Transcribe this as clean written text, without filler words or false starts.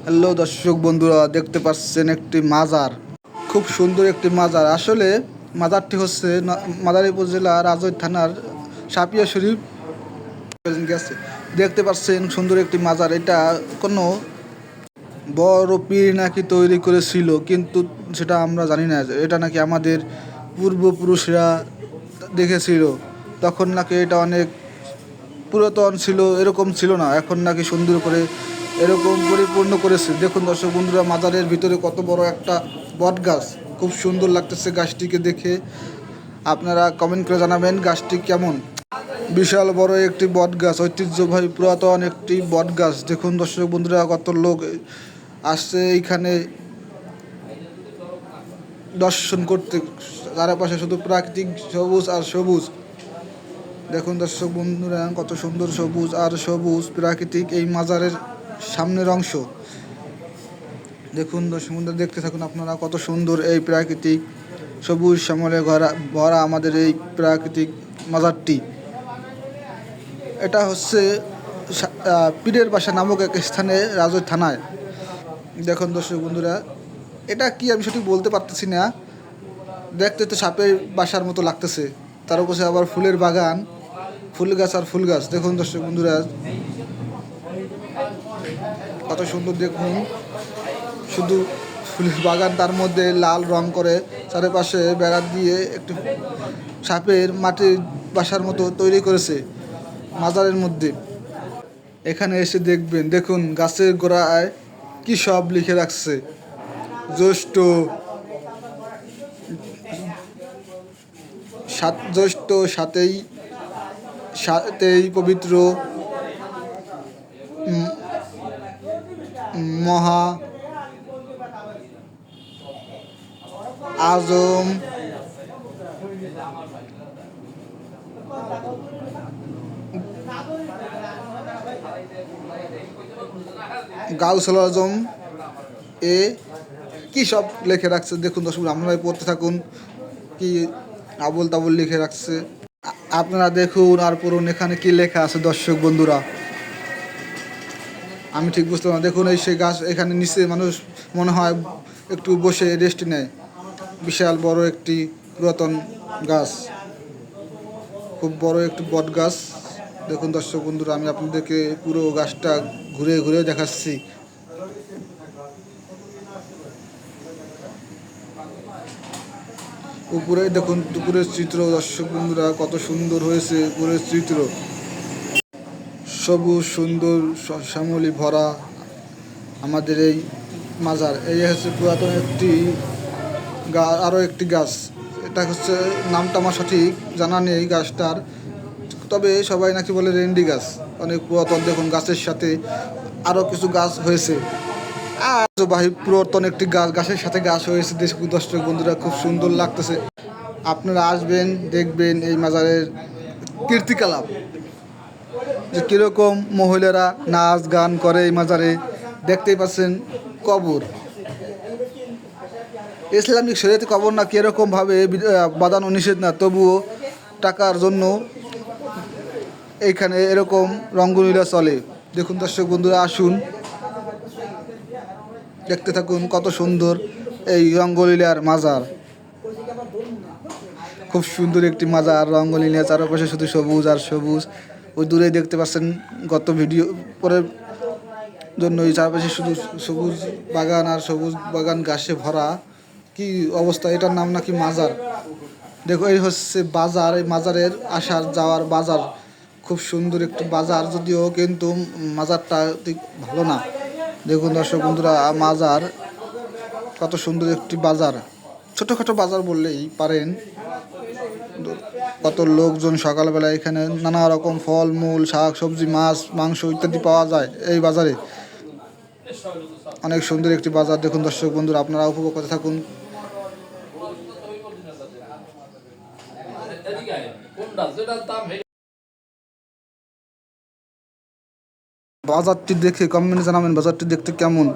Hello দর্শক বন্ধুরা, দেখতে পাচ্ছেন একটি মাজার। খুব সুন্দর একটি মাজার। আসলে মাজারটি হচ্ছে মাদারীপুর উপজেলা রাজৈর থানার সাপিয়া শরীফ গেছে। দেখতে পাচ্ছেন সুন্দর একটি মাজার। এটা কোনো বড় পীর নাকি তৈরি করেছিল, কিন্তু সেটা আমরা জানি না। এটা নাকি আমাদের পূর্বপুরুষরা দেখেছিল, তখন নাকি এটা অনেক পুরাতন ছিল, এরকম ছিল না। এখন নাকি সুন্দর করে এরকম পরিপূর্ণ করেছে। দেখুন দর্শক বন্ধুরা, মাজারের ভিতরে কত বড় একটা বট গাছ। খুব সুন্দর লাগতেছে গাছটিকে দেখে। আপনারা কমেন্ট করে জানাবেন গাছটি কেমন। বিশাল বড় একটি বট গাছ, ঐতিহ্যবাহী পুরাতন একটি বট গাছ। দেখুন দর্শক বন্ধুরা, কত লোক আসছে এইখানে দর্শন করতে। চারপাশে শুধু প্রাকৃতিক সবুজ আর সবুজ। দেখুন দর্শক বন্ধুরা, কত সুন্দর সবুজ আর সবুজ প্রাকৃতিক এই মাজারের সামনের অংশ। দেখুন দর্শক বন্ধুরা, দেখতে থাকুন আপনারা কত সুন্দর এই প্রাকৃতিক সবুজ শ্যামলে ভরা আমাদের এই প্রাকৃতিক মাজারটি। এটা হচ্ছে পীরের বাসা নামক এক স্থানে রাজৈর থানায়। দেখুন দর্শক বন্ধুরা, এটা কি আমি সঠিক বলতে পারতেছি না। দেখতে তো সাপের বাসার মতো লাগতেছে, তার উপরে আবার ফুলের বাগান, ফুল গাছ আর ফুল গাছ। দেখুন দর্শক বন্ধুরা, কত সুন্দর। দেখুন শুধু ফুলের বাগান, তার মধ্যে লাল রং করে চারিপাশে বেড়া দিয়ে একটু সাপের মাটির বাসার মতো তৈরি করেছে মাজারের মধ্যে। এখানে এসে দেখবেন, দেখুন গাছের গোড়ায় কি সব লিখে রাখছে। জ্যৈষ্ঠ সাথেই সাথেই পবিত্র মহা আজম গাউসুল আজম এ কি সব লিখে রাখছে। দেখুন দর্শক, আপনারাই পড়তে থাকুন কি আবল তাবল লিখে রাখছে। আপনারা দেখুন আর পড়ুন এখানে কি লেখা আছে। দর্শক বন্ধুরা, আমি ঠিক বুঝলাম না। দেখুন এই সেই গাছ, এখানে নিচে মানুষ মনে হয় একটু বসে রেস্ট নেয়। বিশাল বড় একটি পুরাতন গাছ, খুব বড় একটি বট গাছ। দেখুন দর্শক বন্ধুরা, আমি আপনাদেরকে পুরো গাছটা ঘুরে ঘুরে দেখাচ্ছি। উপরে দেখুন দুপুরের চিত্র। দর্শক বন্ধুরা, কত সুন্দর হয়েছে উপরের চিত্র। সবুজ সুন্দর শ্যামলি ভরা আমাদের এই মাজার। এই হচ্ছে পুরাতন একটি আরও একটি গাছ। এটা হচ্ছে নামটা আমার সঠিক জানা নেই গাছটার, তবে সবাই নাকি বলে রেন্ডি গাছ। অনেক পুরাতন। দেখুন গাছের সাথে আরও কিছু গাছ হয়েছে। বাহি পুরাতন একটি গাছ, গাছের সাথে গাছ হয়েছে। দর্শক বন্ধুরা, খুব সুন্দর লাগতেছে। আপনারা আসবেন, দেখবেন এই মাজারের কীর্তিকলাপ, যে কীরকম মহিলারা নাচ গান করে এই মাজারে। দেখতেই পাচ্ছেন কবর, ইসলামিক শরীয়তে কবর না কীরকমভাবে বাঁধানো নিষেধ না, তবুও টাকার জন্য এইখানে এরকম রঙ্গলীলা চলে। দেখুন দর্শক বন্ধুরা, আসুন দেখতে থাকুন কত সুন্দর এই রঙ্গলীলার মাজার। খুব সুন্দর একটি মাজার, রঙ্গলীলা, চারপাশে শুধু সবুজ আর সবুজ। ওই দূরে দেখতে পাচ্ছেন, গত ভিডিও পরের জন্য এই চারপাশে শুধু সবুজ বাগান আর সবুজ বাগান, ঘাসে ভরা। কি অবস্থা! এটার নাম নাকি মাজার। দেখো, এই হচ্ছে বাজার, এই মাজারের আসার যাওয়ার বাজার। খুব সুন্দর একটি বাজার, যদিও কিন্তু মাজারটা ঠিক ভালো না। দেখুন দর্শক বন্ধুরা, মাজার কত সুন্দর একটি বাজার, ছোটোখাটো বাজার বললেই পারেন। কত লোকজন সকালবেলা এখানে নানা রকম ফল মূল, শাক সবজি, মাছ মাংস ইত্যাদি পাওয়া যায় এই বাজারে। অনেক সুন্দর একটি বাজার। দেখুন দর্শক বন্ধুরা, আপনারা উপভোগ করতে থাকুন। বাজারটি দেখে কমেন্টে জানাবেন বাজারটি দেখতে কেমন।